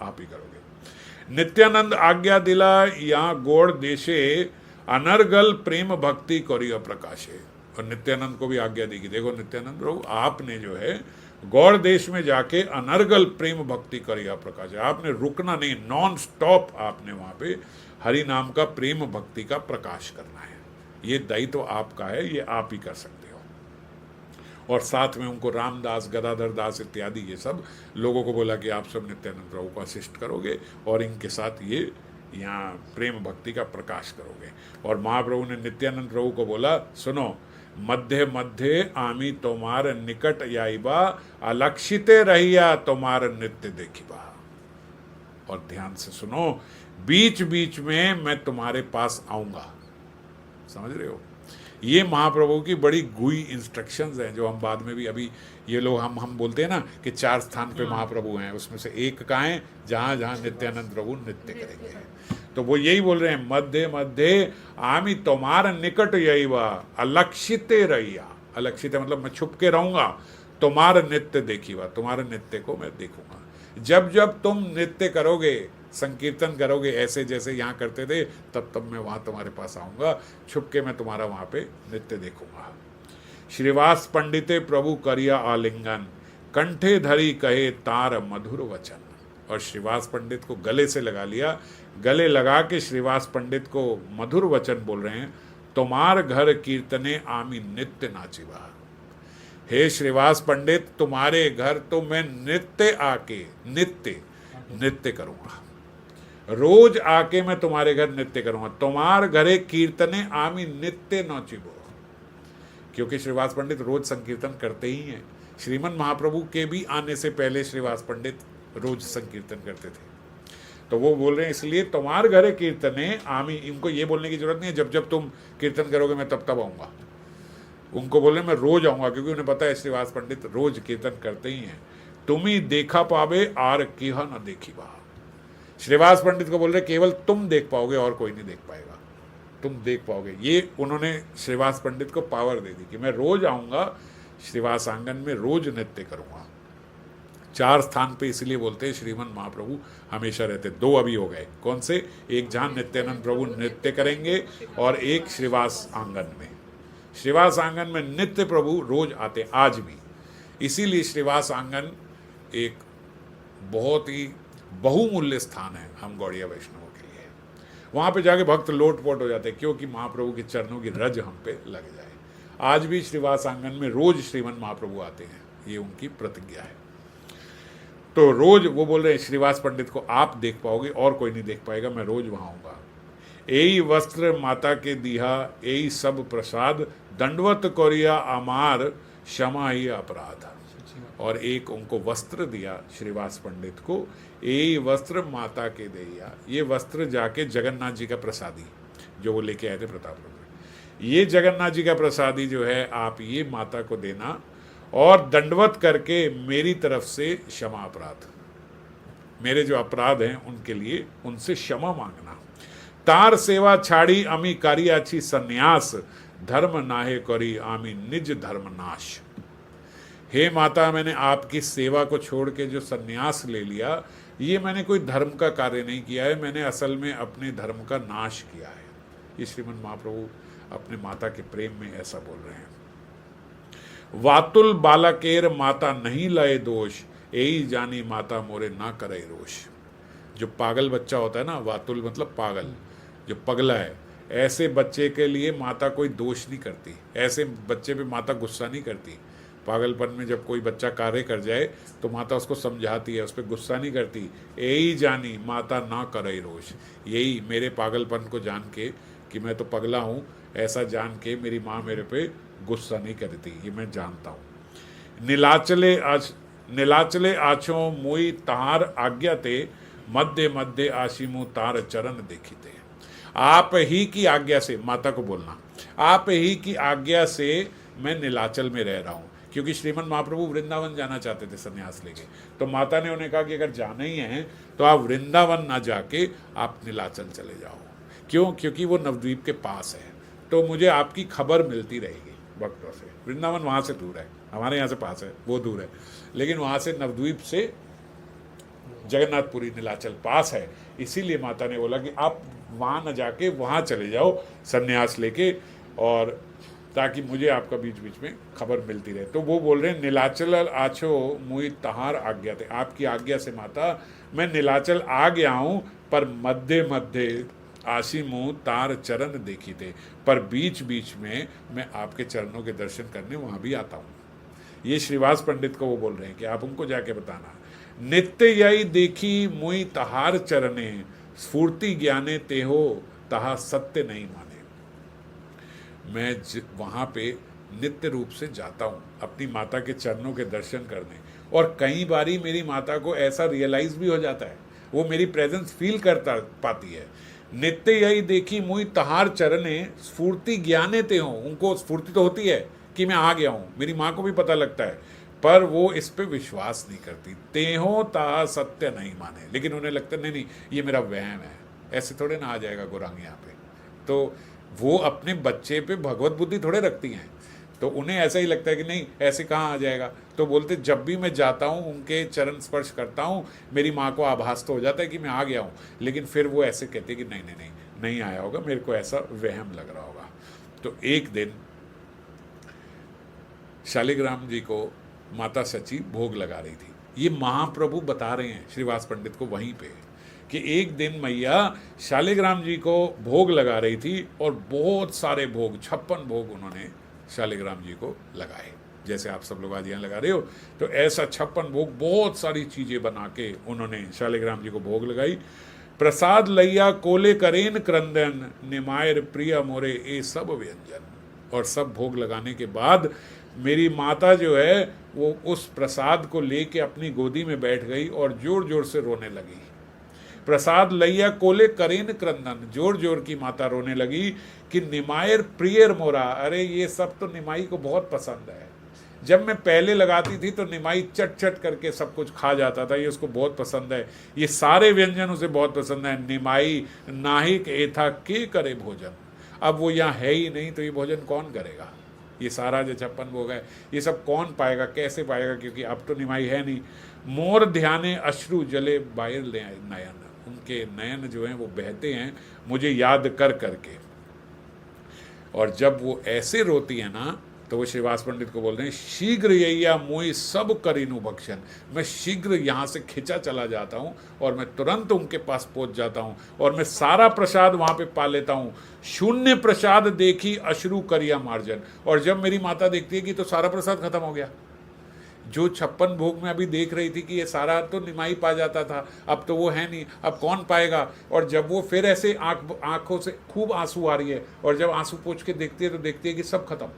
आप ही करोगे। नित्यानंद आज्ञा दिला यहाँ गौड़ देशे अनर्गल प्रेम भक्ति करियो प्रकाशे। और नित्यानंद को भी आज्ञा दी कि देखो नित्यानंद प्रभु आपने जो है गौड़ देश में जाके अनर्गल प्रेम भक्ति करिया प्रकाश, आपने रुकना नहीं, नॉन स्टॉप आपने वहां पे हरि नाम का प्रेम भक्ति का प्रकाश करना है। ये दायित्व तो आपका है, ये आप ही कर सकते हो। और साथ में उनको रामदास, गदाधर दास इत्यादि ये सब लोगों को बोला कि आप सब नित्यानंद प्रभु को असिस्ट करोगे और इनके साथ ये यहाँ प्रेम भक्ति का प्रकाश करोगे। और महाप्रभु ने नित्यानंद प्रभु को बोला, सुनो, मध्य मध्य आमी तुम्हार निकट याइबा, अलक्षिते रहिया तुम्हार नित्य देखिबा। और ध्यान से सुनो, बीच बीच में मैं तुम्हारे पास आऊंगा। समझ रहे हो, ये महाप्रभु की बड़ी गुई इंस्ट्रक्शंस हैं, जो हम बाद में भी, अभी ये लोग हम बोलते हैं ना कि 4 स्थान पे महाप्रभु हैं, उसमें से एक कहाँ है, जहाँ जहाँ नित्यानंद प्रभु नृत्य करेंगे। तो वो यही बोल रहे हैं, मध्य मध्य आमी तुम्हार निकट यहीवा, अलक्षिते रहिया। अलक्षित मतलब मैं छुप के रहूंगा, तुम्हार नृत्य देखीवा, तुम्हारे नृत्य को मैं देखूंगा। जब जब तुम नृत्य करोगे, संकीर्तन करोगे ऐसे जैसे यहाँ करते थे, तब तब मैं वहाँ तुम्हारे पास आऊँगा, छुप के मैं तुम्हारा वहाँ पे नृत्य देखूंगा। श्रीवास पंडिते प्रभु करिया आलिंगन, कंठे धरी कहे तार मधुर वचन। और श्रीवास पंडित को गले से लगा लिया, गले लगा के श्रीवास पंडित को मधुर वचन बोल रहे हैं, तुम्हार घर कीर्तने आमी नित्य नाचिबा। हे श्रीवास पंडित, तुम्हारे घर तो मैं नित्य आके नित्य करूंगा, रोज आके मैं तुम्हारे घर नृत्य करूंगा। तुम्हार घरे कीर्तने आमी नित्य नाचिबो। क्योंकि श्रीवास पंडित रोज संकीर्तन करते ही हैं। श्रीमन महाप्रभु के भी आने से पहले श्रीवास पंडित रोज संकीर्तन करते थे। तो वो बोल रहे हैं इसलिए तुम्हार घरे कीर्तने आमी, इनको ये बोलने की जरूरत नहीं है जब जब तुम कीर्तन करोगे मैं तब तब आऊंगा। उनको बोल रहे मैं रोज आऊंगा, क्योंकि उन्हें पता है श्रीवास पंडित रोज कीर्तन करते ही हैं। तुम ही देखा पावे आर किहा न देखी बा। श्रीवास पंडित को बोल रहे केवल तुम देख पाओगे और कोई नहीं देख पाएगा, तुम देख पाओगे। ये उन्होंने श्रीवास पंडित को पावर दे दी कि मैं रोज आऊंगा श्रीवास आंगन में, रोज नृत्य करूंगा। 4 स्थान पे इसलिए बोलते हैं श्रीमन महाप्रभु हमेशा रहते। 2 अभी हो गए, कौन से, एक जहां नित्यानंद प्रभु नृत्य करेंगे और एक श्रीवास आंगन में। श्रीवास आंगन में नित्य प्रभु रोज आते आज भी, इसीलिए श्रीवास आंगन एक बहुत ही बहुमूल्य स्थान है हम गौड़िया वैष्णवों के लिए। वहाँ पे जाके भक्त लोटपोट हो जाते हैं, क्योंकि महाप्रभु के चरणों की रज हम पे लग जाए। आज भी श्रीवास आंगन में रोज श्रीमन महाप्रभु आते हैं, ये उनकी प्रतिज्ञा है। तो रोज वो बोल रहे हैं श्रीवास पंडित को आप देख पाओगे और कोई नहीं देख पाएगा, मैं रोज वहाँ आऊँगा। एई वस्त्र माता के दिहा, एई सब प्रसाद, दंडवत कोरिया अमार, क्षमा ही अपराध। और एक उनको वस्त्र दिया श्रीवास पंडित को, ए वस्त्र माता के दिया। ये वस्त्र जाके जगन्नाथ जी का प्रसादी जो वो लेके आए थे प्रतापगढ़ में, ये जगन्नाथ जी का प्रसादी जो है आप ये माता को देना, और दंडवत करके मेरी तरफ से क्षमा अपराध, मेरे जो अपराध हैं उनके लिए उनसे क्षमा मांगना। तार सेवा छाड़ी अमी कारियाची सन्यास, धर्म नाहे करी आमी निज धर्म नाश। हे माता, मैंने आपकी सेवा को छोड़ के जो सन्यास ले लिया, ये मैंने कोई धर्म का कार्य नहीं किया है, मैंने असल में अपने धर्म का नाश किया है। ये श्रीमन महाप्रभु अपने माता के प्रेम में ऐसा बोल रहे हैं। वातुल बालकेर माता नहीं लय दोष, यही जानी माता मोरे ना करे रोष। जो पागल बच्चा होता है ना, वातुल मतलब पागल, जो पगला है, ऐसे बच्चे के लिए माता कोई दोष नहीं करती, ऐसे बच्चे पे माता गुस्सा नहीं करती। पागलपन में जब कोई बच्चा कार्य कर जाए तो माता उसको समझाती है, उस पर गुस्सा नहीं करती। यही जानी माता ना करे रोष, यही मेरे पागलपन को जान के कि मैं तो पगला हूँ, ऐसा जान के मेरी माँ मेरे पे गुस्सा नहीं करती, ये मैं जानता हूँ। नीलाचले आछो मुई तार आज्ञा ते, मध्य मध्य आशिमु तार चरण देखिते। आप ही की आज्ञा से, माता को बोलना, आप ही की आज्ञा से मैं नीलाचल में रह रहा हूँ। क्योंकि श्रीमन महाप्रभु वृंदावन जाना चाहते थे सन्यास लेके, तो माता ने उन्हें कहा कि अगर जाना ही है तो आप वृंदावन ना जाके आप नीलाचल चले जाओ। क्यों? क्योंकि वो नवद्वीप के पास है, तो मुझे आपकी खबर मिलती रहेगी भक्तों से। वृंदावन वहाँ से दूर है, हमारे यहाँ से पास है, वो दूर है, लेकिन वहाँ से नवद्वीप से जगन्नाथपुरी नीलाचल पास है, इसीलिए माता ने बोला कि आप वहाँ न जाके वहाँ चले जाओ संन्यास लेके, और ताकि मुझे आपका बीच बीच में खबर मिलती रहे। तो वो बोल रहे हैं नीलाचल आछो मुई तहार आज्ञा थे, आपकी आज्ञा से माता मैं नीलाचल आ गया हूँ, पर मध्य मध्य आशी मुँह तार चरण देखी थे, पर बीच बीच में मैं आपके चरणों के दर्शन करने वहाँ भी आता हूँ। ये श्रीवास पंडित को वो बोल रहे हैं कि आप उनको जाके बताना, नित्य यही देखी मुई तहार चरणे, स्फूर्ति ज्ञाने ते हो तहा सत्य नहीं माने। मैं वहाँ पे नित्य रूप से जाता हूँ अपनी माता के चरणों के दर्शन करने, और कई बारी मेरी माता को ऐसा रियलाइज भी हो जाता है, वो मेरी प्रेजेंस फील करता पाती है। नित्य यही देखी मुई तहार चरणे, स्फूर्ति ज्ञाने ते हो, उनको स्फूर्ति तो होती है कि मैं आ गया हूँ, मेरी माँ को भी पता लगता है, पर वो इस पे विश्वास नहीं करती। तेहो ता सत्य नहीं माने, लेकिन उन्हें लगता नहीं ये मेरा वहम है, ऐसे थोड़े ना आ जाएगा गौरांग यहाँ पे। तो वो अपने बच्चे पे भगवत बुद्धि थोड़े रखती हैं, तो उन्हें ऐसा ही लगता है कि नहीं ऐसे कहाँ आ जाएगा। तो बोलते जब भी मैं जाता हूँ उनके चरण स्पर्श करता हूँ, मेरी माँ को आभास तो हो जाता है कि मैं आ गया हूँ, लेकिन फिर वो ऐसे कहते कि नहीं आया होगा, मेरे को ऐसा वहम लग रहा होगा। तो एक दिन शालिग्राम जी को माता सची भोग लगा रही थी, ये महाप्रभु बता रहे हैं श्रीवास पंडित को वहीं पे कि एक दिन मैया शालिग्राम जी को भोग लगा रही थी, और बहुत सारे भोग 56 भोग उन्होंने शालिग्राम जी को लगाए, जैसे आप सब लोग आज यहाँ लगा रहे हो। तो ऐसा 56 भोग, बहुत सारी चीज़ें बना के उन्होंने शालिग्राम जी को भोग लगाई। प्रसाद लैया कोले करेन क्रंदन, निमायर प्रिय मोरे ये सब व्यंजन। और सब भोग लगाने के बाद मेरी माता जो है वो उस प्रसाद को लेके अपनी गोदी में बैठ गई और जोर जोर से रोने लगी। प्रसाद लैया कोले करेन क्रंदन, जोर जोर की माता रोने लगी कि निमायर प्रियर मोरा, अरे ये सब तो निमाई को बहुत पसंद है। जब मैं पहले लगाती थी तो निमाई चट चट करके सब कुछ खा जाता था, ये उसको बहुत पसंद है, ये सारे व्यंजन उसे बहुत पसंद है। निमाई नाहिक एथा के करे भोजन, अब वो यहाँ है ही नहीं तो ये भोजन कौन करेगा, ये सारा जो 56 भोग है ये सब कौन पाएगा, कैसे पाएगा, क्योंकि अब तो निमाई है नहीं। मोर ध्याने अश्रु जले बायर नयन, उनके नयन जो हैं वो बहते हैं मुझे याद कर करके। और जब वो ऐसे रोती है ना तो वो श्रीवास पंडित को बोल रहे हैं शीघ्र यैया मोई सब करीनु भक्षण, मैं शीघ्र यहाँ से खिंचा चला जाता हूँ और मैं तुरंत उनके पास पहुँच जाता हूँ और मैं सारा प्रसाद वहाँ पे पा लेता हूँ। शून्य प्रसाद देखी अश्रु करिया मार्जन, और जब मेरी माता देखती है कि तो सारा प्रसाद खत्म हो गया, जो 56 भोग में अभी देख रही थी कि ये सारा तो निमाई पा जाता था, अब तो वो है नहीं, अब कौन पाएगा। और जब वो फिर ऐसे आंखों से खूब आंसू आ रही है और जब आंसू पोंछ के देखती है तो देखती है कि सब खत्म,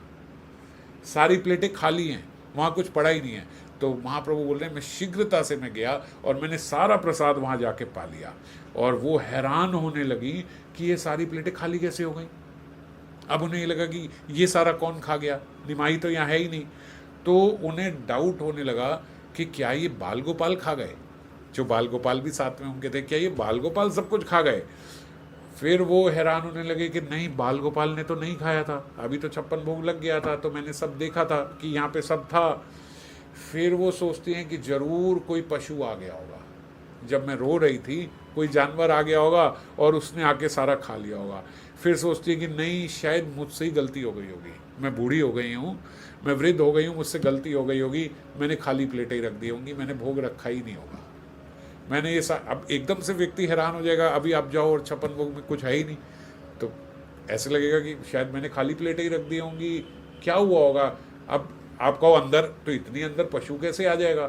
सारी प्लेटें खाली हैं, वहाँ कुछ पड़ा ही नहीं है। तो महाप्रभु बोल रहे हैं मैं शीघ्रता से मैं गया और मैंने सारा प्रसाद वहाँ जाके पा लिया। और वो हैरान होने लगी कि ये सारी प्लेटें खाली कैसे हो गई। अब उन्हें ये लगा कि ये सारा कौन खा गया, निमाई तो यहाँ है ही नहीं। तो उन्हें डाउट होने लगा कि क्या ये बाल गोपाल खा गए, जो बाल गोपाल भी साथ में उनके थे, क्या ये बाल गोपाल सब कुछ खा गए। फिर वो हैरान होने लगे कि नहीं, बाल गोपाल ने तो नहीं खाया था, अभी तो 56 भोग लग गया था तो मैंने सब देखा था कि यहाँ पे सब था। फिर वो सोचती हैं कि ज़रूर कोई पशु आ गया होगा, जब मैं रो रही थी कोई जानवर आ गया होगा और उसने आके सारा खा लिया होगा। फिर सोचती है कि नहीं, शायद मुझसे ही गलती हो गई होगी, मैं बूढ़ी हो गई हूँ, मैं वृद्ध हो गई हूँ, मुझसे गलती हो गई होगी, मैंने खाली प्लेटें ही रख दी होंगी, मैंने भोग रखा ही नहीं होगा, मैंने ये अब एकदम से व्यक्ति हैरान हो जाएगा, अभी आप जाओ और 56 भोग में कुछ है ही नहीं, तो ऐसे लगेगा कि शायद मैंने खाली प्लेटें ही रख दी होंगी, क्या हुआ होगा। अब आप कहो अंदर, तो इतनी अंदर पशु कैसे आ जाएगा,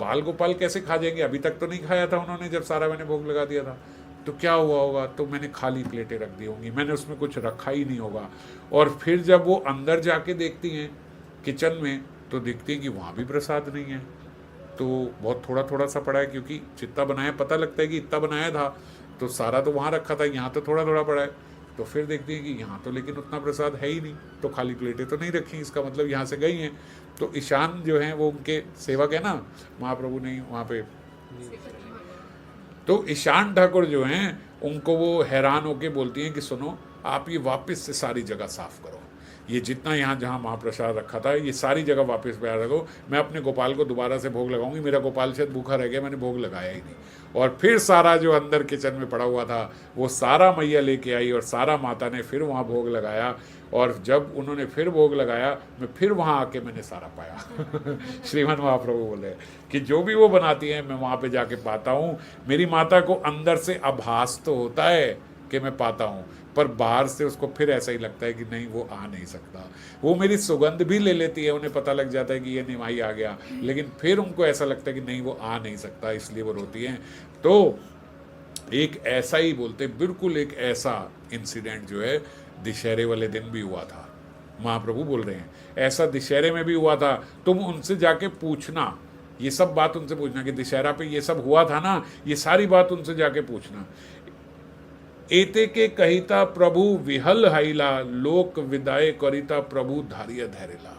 बाल गोपाल कैसे खा जाएंगे, अभी तक तो नहीं खाया था उन्होंने जब सारा मैंने भोग लगा दिया था, तो क्या हुआ होगा, तो मैंने खाली प्लेटें रख दी होंगी, मैंने उसमें कुछ रखा ही नहीं होगा। और फिर जब वो अंदर जाके देखती हैं किचन में तो देखती हैं कि वहाँ भी प्रसाद नहीं है, तो बहुत थोड़ा थोड़ा सा पड़ा है, क्योंकि जितना बनाया पता लगता है कि इतना बनाया था, तो सारा तो वहाँ रखा था, यहाँ तो थोड़ा थोड़ा पड़ा है। तो फिर देखती हैं कि यहाँ तो लेकिन उतना प्रसाद है ही नहीं, तो खाली प्लेटें तो नहीं रखी, इसका मतलब यहाँ से गई हैं। तो ईशान जो हैं वो उनके सेवक है ना, महाप्रभु ने वहाँ पे, तो ईशान ठाकुर जो हैं उनको वो हैरान होके बोलती हैं कि सुनो, आप ये वापस से सारी जगह साफ करो, ये जितना यहाँ जहाँ महाप्रसाद रखा था ये सारी जगह वापस पे आ रखो, मैं अपने गोपाल को दोबारा से भोग लगाऊंगी, मेरा गोपाल शायद भूखा रह गया, मैंने भोग लगाया ही नहीं। और फिर सारा जो अंदर किचन में पड़ा हुआ था वो सारा मैया लेके आई और सारा माता ने फिर वहाँ भोग लगाया। और जब उन्होंने फिर भोग लगाया मैं फिर वहाँ आके मैंने सारा पाया। श्रीमन महाप्रभु बोले कि जो भी वो बनाती हैं मैं वहाँ पे जाके पाता हूँ। मेरी माता को अंदर से आभास तो होता है कि मैं पाता हूँ, पर बाहर से उसको फिर ऐसा ही लगता है कि नहीं वो आ नहीं सकता। वो मेरी सुगंध भी ले लेती है, उन्हें पता लग जाता है कि ये निमाई आ गया, लेकिन फिर उनको ऐसा लगता है कि नहीं वो आ नहीं सकता, इसलिए वो रोती हैं। तो एक ऐसा ही बोलते, बिल्कुल एक ऐसा इंसिडेंट जो है दशहरे वाले दिन भी हुआ था। महाप्रभु बोल रहे हैं ऐसा दशहरे में भी हुआ था, तुम उनसे जाके पूछना, ये सब बात उनसे पूछना कि दशहरा पे ये सब हुआ था ना, ये सारी बात उनसे जाके पूछना। एते के कहिता प्रभु विहल हाइला, लोक विदाय करिता प्रभु धारिय धैर्यला।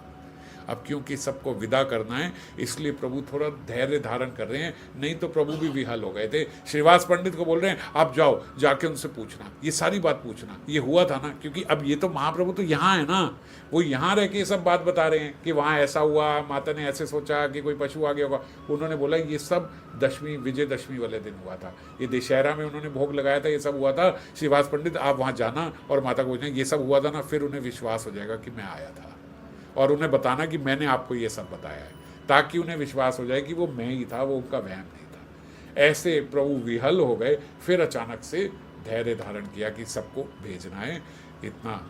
अब क्योंकि सबको विदा करना है इसलिए प्रभु थोड़ा धैर्य धारण कर रहे हैं, नहीं तो प्रभु भी विहल हो गए थे। श्रीवास पंडित को बोल रहे हैं आप जाओ जाके उनसे पूछना, ये सारी बात पूछना, ये हुआ था ना, क्योंकि अब ये तो महाप्रभु तो यहाँ है ना, वो यहाँ रह के ये सब बात बता रहे हैं कि वहाँ ऐसा हुआ, माता ने ऐसे सोचा कि कोई पशु आ गया होगा। उन्होंने बोला ये सब दशमी विजयदशमी वाले दिन हुआ था, ये दशहरा में उन्होंने भोग लगाया था, ये सब हुआ था। श्रीवास पंडित आप वहाँ जाना और माता को पूछना ये सब हुआ था ना, फिर उन्हें विश्वास हो जाएगा कि मैं आया था, और उन्हें बताना कि मैंने आपको ये सब बताया है, ताकि उन्हें विश्वास हो जाए कि वो मैं ही था, वो उनका वहम नहीं था। ऐसे प्रभु विहल हो गए, फिर अचानक से धैर्य धारण किया कि सबको भेजना है, इतना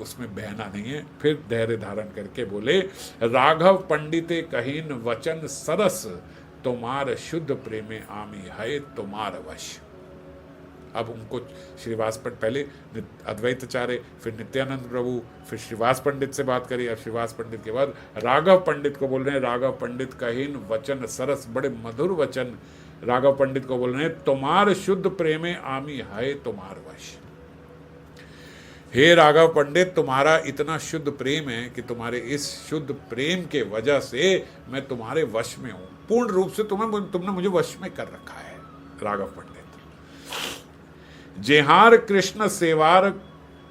उसमें बहना नहीं है। फिर धैर्य धारण करके बोले राघव पंडिते कहीन वचन सरस, तुम्हार शुद्ध प्रेमे आमी है तुम्हार वश। अब उनको श्रीवास पंडित, पहले अद्वैताचार्य, फिर नित्यानंद प्रभु, फिर श्रीवास पंडित से बात करी। अब श्रीवास पंडित के बाद राघव पंडित को बोल रहे हैं, राघव पंडित कहीन वचन सरस, बड़े मधुर वचन राघव पंडित को बोल रहे हैं, तुम्हार शुद्ध प्रेमे आमी है तुम्हार वश। हे राघव पंडित, तुम्हारा इतना शुद्ध प्रेम है कि तुम्हारे इस शुद्ध प्रेम के वजह से मैं तुम्हारे वश में हूं, पूर्ण रूप से तुमने मुझे वश में कर रखा है। राघव पंडित जेहार कृष्ण सेवार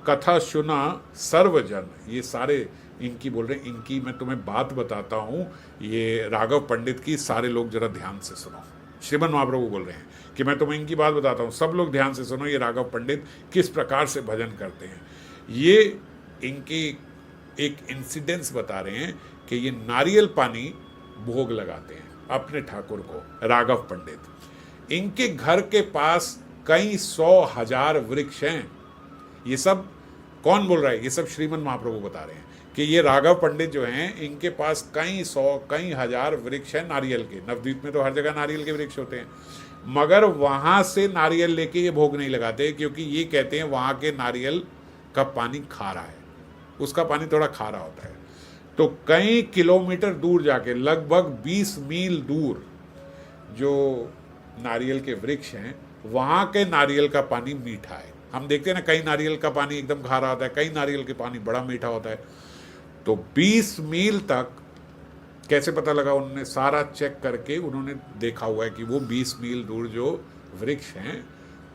कथा सुना सर्वजन, ये सारे इनकी बोल रहे हैं, इनकी मैं तुम्हें बात बताता हूं, ये राघव पंडित की सारे लोग जरा ध्यान से सुनो। श्रीमन महाप्रभु बोल रहे हैं कि मैं तुम्हें इनकी बात बताता हूं, सब लोग ध्यान से सुनो, ये राघव पंडित किस प्रकार से भजन करते हैं। ये इनकी एक इंसिडेंस बता रहे हैं कि ये नारियल पानी भोग लगाते हैं अपने ठाकुर को, राघव पंडित। इनके घर के पास कई 100,000 वृक्ष हैं। ये सब कौन बोल रहा है? ये सब श्रीमन महाप्रभु बता रहे हैं कि ये राघव पंडित जो हैं इनके पास कई 100 कई हजार वृक्ष हैं नारियल के। नवद्वीप में तो हर जगह नारियल के वृक्ष होते हैं, मगर वहाँ से नारियल लेके ये भोग नहीं लगाते, क्योंकि ये कहते हैं वहाँ के नारियल का पानी खारा है, उसका पानी थोड़ा खारा होता है। तो कई किलोमीटर दूर जाके, लगभग 20 मील दूर जो नारियल के वृक्ष हैं, वहाँ के नारियल का पानी मीठा है। हम देखते हैं ना, कई नारियल का पानी एकदम खारा होता है, कई नारियल के पानी बड़ा मीठा होता है। तो 20 मील तक कैसे पता लगा? उन्होंने सारा चेक करके उन्होंने देखा हुआ है कि वो 20 मील दूर जो वृक्ष हैं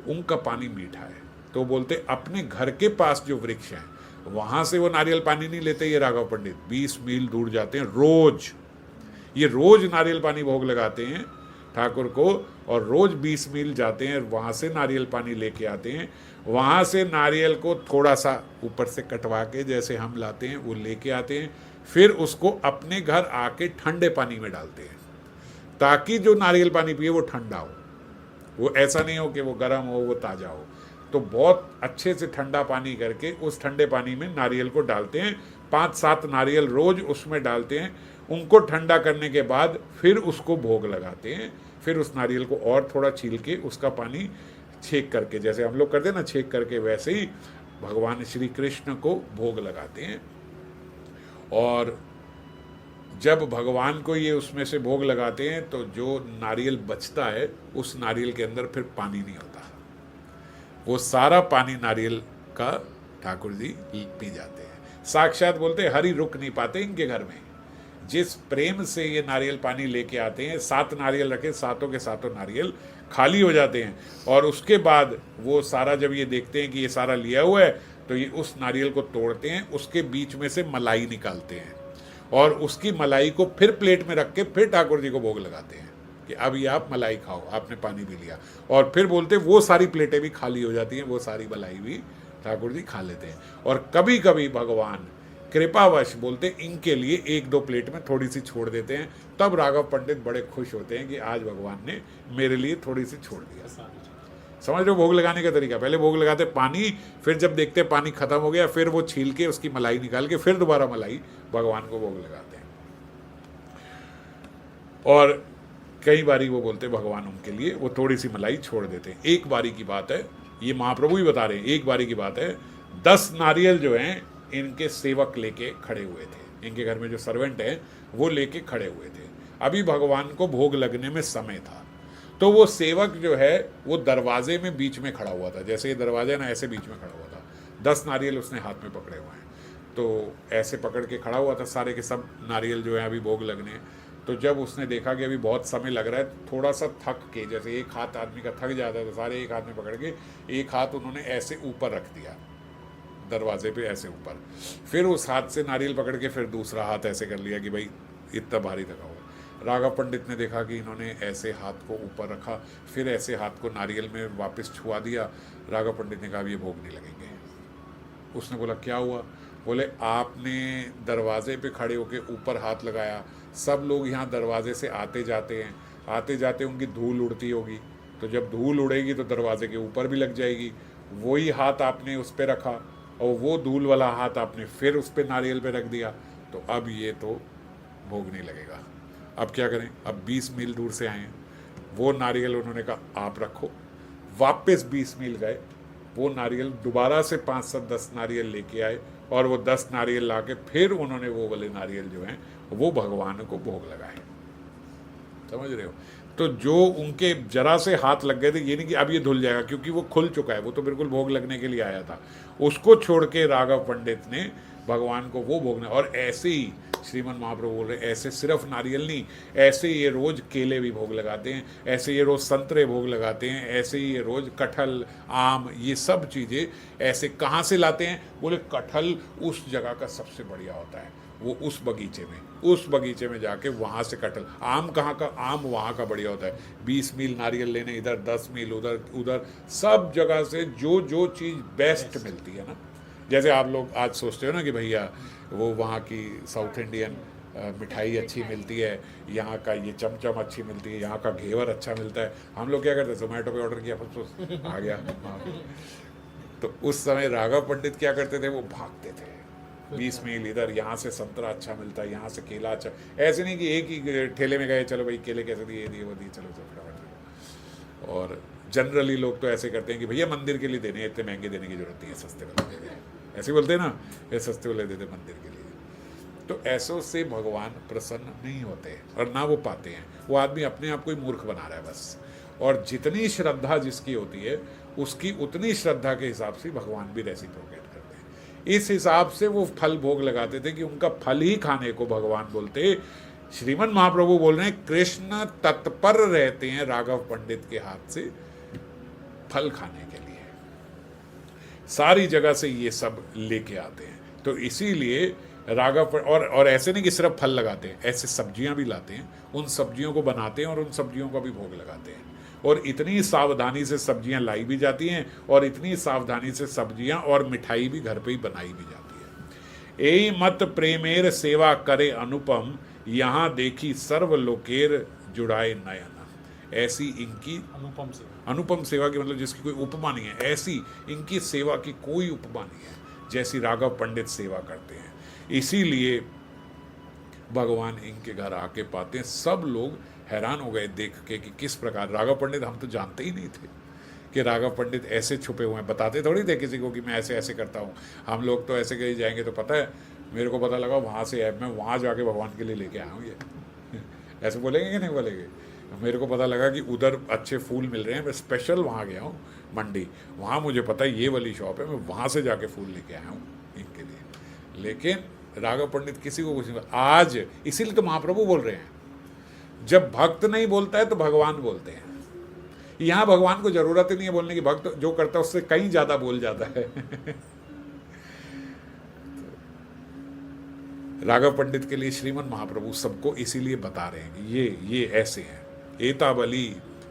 उनका पानी मीठा है। तो बोलते अपने घर के पास जो वृक्ष हैं वहाँ से वो नारियल पानी नहीं लेते ये राघव पंडित, 20 मील दूर जाते हैं रोज। ये रोज नारियल पानी भोग लगाते हैं ठाकुर को, और रोज 20 मील जाते हैं, वहाँ से नारियल पानी लेके आते हैं। वहाँ से नारियल को थोड़ा सा ऊपर से कटवा के जैसे हम लाते हैं वो लेके आते हैं, फिर उसको अपने घर आके ठंडे पानी में डालते हैं, ताकि जो नारियल पानी पिए वो ठंडा हो, वो ऐसा नहीं हो कि वो गर्म हो, वो ताज़ा हो। तो बहुत अच्छे से ठंडा पानी करके उस ठंडे पानी में नारियल को डालते हैं, 5-7 नारियल रोज उसमें डालते हैं। उनको ठंडा करने के बाद फिर उसको भोग लगाते हैं, फिर उस नारियल को और थोड़ा छील के उसका पानी छेक करके, जैसे हम लोग करते हैं ना छेक करके, वैसे ही भगवान श्री कृष्ण को भोग लगाते हैं। और जब भगवान को ये उसमें से भोग लगाते हैं तो जो नारियल बचता है उस नारियल के अंदर फिर पानी नहीं होता, वो सारा पानी नारियल का ठाकुर जी पी जाते हैं। साक्षात बोलते हरि रुक नहीं पाते इनके घर में। जिस प्रेम से ये नारियल पानी लेके आते हैं, 7 नारियल रखे, सातों के सातों नारियल खाली हो जाते हैं। और उसके बाद वो सारा जब ये देखते हैं कि ये सारा लिया हुआ है तो ये उस नारियल को तोड़ते हैं, उसके बीच में से मलाई निकालते हैं और उसकी मलाई को फिर प्लेट में रख के फिर ठाकुर जी को भोग लगाते हैं कि अब ये आप मलाई खाओ, आपने पानी भी लिया। और फिर बोलते वो सारी प्लेटें भी खाली हो जाती हैं, वो सारी मलाई भी ठाकुर जी खा लेते हैं। और कभी कभी भगवान कृपावश बोलते इनके लिए 1-2 प्लेट में थोड़ी सी छोड़ देते हैं, तब राघव पंडित बड़े खुश होते हैं कि आज भगवान ने मेरे लिए थोड़ी सी छोड़ दिया। समझ रहे हो भोग लगाने का तरीका? पहले भोग लगाते पानी, फिर जब देखते पानी खत्म हो गया फिर वो छील के उसकी मलाई निकाल के फिर दोबारा मलाई भगवान को भोग लगाते हैं। और कई बारी वो बोलते भगवान उनके लिए वो थोड़ी सी मलाई छोड़ देते हैं। एक बारी की बात है, ये महाप्रभु ही बता रहे हैं, एक बारी की बात है, 10 नारियल जो हैं इनके सेवक लेके खड़े हुए थे, इनके घर में जो सर्वेंट है वो लेके खड़े हुए थे। अभी भगवान को भोग लगने में समय था, तो वो सेवक जो है वो दरवाजे में बीच में खड़ा हुआ था, जैसे ये दरवाजा है ना ऐसे बीच में खड़ा हुआ था। 10 नारियल उसने हाथ में पकड़े हुए हैं, तो ऐसे पकड़ के खड़ा हुआ था, सारे के सब नारियल जो है अभी भोग लगने। तो जब उसने देखा कि अभी बहुत समय लग रहा है, थोड़ा सा थक के, जैसे एक हाथ आदमी का थक जाता है तो सारे एक हाथ में पकड़ के एक हाथ उन्होंने ऐसे ऊपर रख दिया दरवाजे पे, ऐसे ऊपर। फिर उस हाथ से नारियल पकड़ के फिर दूसरा हाथ ऐसे कर लिया कि भाई इतना भारी थका हुआ। राघव पंडित ने देखा कि इन्होंने ऐसे हाथ को ऊपर रखा, फिर ऐसे हाथ को नारियल में वापस छुआ दिया। राघव पंडित ने कहा ये भोग नहीं लगेंगे। उसने बोला क्या हुआ? बोले आपने दरवाजे पे खड़े होके ऊपर हाथ लगाया, सब लोग यहाँ दरवाजे से आते जाते हैं, आते जाते उनकी धूल उड़ती होगी, तो जब धूल उड़ेगी तो दरवाजे के ऊपर भी लग जाएगी। वही हाथ आपने उस पर रखा और वो धूल वाला हाथ आपने फिर उस पर नारियल पे रख दिया, तो अब ये तो भोग नहीं लगेगा। अब क्या करें? अब 20 मील दूर से आए हैं, वो नारियल उन्होंने कहा आप रखो। वापस 20 मील गए, वो नारियल दोबारा से 5-10 नारियल लेके आए और वो 10 नारियल ला के फिर उन्होंने वो वाले नारियल जो हैं वो भगवान को भोग लगाए। समझ रहे हो? तो जो उनके जरा से हाथ लग गए थे, ये नहीं कि अब ये धुल जाएगा, क्योंकि वो खुल चुका है, वो तो बिल्कुल भोग लगने के लिए आया था, उसको छोड़ के राघव पंडित ने भगवान को वो भोगना। और ऐसे ही श्रीमन महाप्रभु बोल रहे, ऐसे सिर्फ नारियल नहीं, ऐसे ये रोज केले भी भोग लगाते हैं, ऐसे ये रोज संतरे भोग लगाते हैं, ऐसे ही ये रोज कटहल, आम, ये सब चीज़ें ऐसे कहाँ से लाते हैं? बोले कटहल उस जगह का सबसे बढ़िया होता है, वो उस बगीचे में जाके वहाँ से कटहल। आम कहाँ का? आम वहाँ का बढ़िया होता है। 20 मील नारियल लेने, इधर 10 मील, उधर सब जगह से जो जो चीज़ बेस्ट मिलती है ना। जैसे आप लोग आज सोचते हो ना कि भैया वो वहाँ की साउथ इंडियन मिठाई अच्छी मिलती है, यहाँ का ये चमचम अच्छी मिलती है, यहाँ का घेवर अच्छा मिलता है। हम लोग क्या करते हैं? जोमेटो पे ऑर्डर किया, फुस आ गया। तो उस समय राघव पंडित क्या करते थे? वो भागते थे 20 मील इधर, यहाँ से संतरा अच्छा मिलता है, यहाँ से केला अच्छा। ऐसे नहीं कि एक ही ठेले में गए, चलो भाई केले कैसे दिए, वो दिए, चलो फटाफट। और जनरली लोग तो ऐसे करते हैं कि भैया मंदिर के लिए देने, इतने महंगे देने की जरूरत नहीं है, सस्ते वाले दे दें, ऐसे बोलते हैं ना, ये सस्ते वाले दे दे मंदिर के लिए। तो ऐसों से भगवान प्रसन्न नहीं होते और ना वो पाते हैं। वो आदमी अपने आप को ही मूर्ख बना रहा है बस। और जितनी श्रद्धा जिसकी होती है उसकी उतनी श्रद्धा के हिसाब से भगवान भी रेसिप्रोकेट करते हैं। इस हिसाब से वो फल भोग लगाते थे कि उनका फल ही खाने को भगवान बोलते। श्रीमन महाप्रभु बोल रहे हैं कृष्ण तत्पर रहते हैं राघव पंडित के हाथ से फल खाने के लिए, सारी जगह से ये सब लेके आते हैं। तो इसीलिए राघव और ऐसे नहीं कि सिर्फ फल लगाते हैं, ऐसे सब्जियां भी लाते हैं, उन सब्जियों को बनाते हैं और उन सब्जियों का भी भोग लगाते हैं। और इतनी सावधानी से सब्जियां लाई भी जाती हैं और इतनी सावधानी से सब्जियां और मिठाई भी घर पे ही बनाई भी जाती है। एई मत प्रेमेर सेवा करे अनुपम, यहाँ देखी सर्वलोकेर जुड़ाए नयन। ऐसी इनकी अनुपम सेवा की मतलब जिसकी कोई उपमा नहीं है, ऐसी इनकी सेवा की कोई उपमा नहीं है जैसी राघव पंडित सेवा करते हैं। इसीलिए भगवान इनके घर आके पाते हैं। सब लोग हैरान हो गए देख के कि किस प्रकार राघव पंडित, हम तो जानते ही नहीं थे कि राघव पंडित ऐसे छुपे हुए हैं, बताते थोड़ी थे किसी को कि मैं ऐसे ऐसे करता हूँ। हम लोग तो ऐसे कहीं जाएंगे तो पता है, मेरे को पता लगा वहाँ से है, मैं वहाँ जाके भगवान के लिए लेके आया हूँ ये ऐसे बोलेंगे कि नहीं बोलेंगे? मेरे को पता लगा कि उधर अच्छे फूल मिल रहे हैं, मैं स्पेशल वहाँ गया हूँ मंडी, वहाँ मुझे पता है ये वाली शॉप है, मैं वहाँ से जाके फूल लेके आया हूँ इनके लिए। लेकिन राघव पंडित किसी को कुछ नहीं। आज इसीलिए तो महाप्रभु बोल रहे हैं, जब भक्त नहीं बोलता है तो भगवान बोलते हैं। यहाँ भगवान को जरूरत ही नहीं है बोलने की, भक्त जो करता है उससे कहीं ज़्यादा बोल जाता है राघव पंडित के लिए श्रीमन महाप्रभु सबको इसीलिए बता रहे हैं कि ये ऐसे हैं। एतावली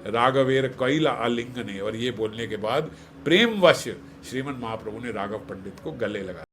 राघवेर कैला आलिंगने, और ये बोलने के बाद प्रेमवश श्रीमन महाप्रभु ने राघव पंडित को गले लगा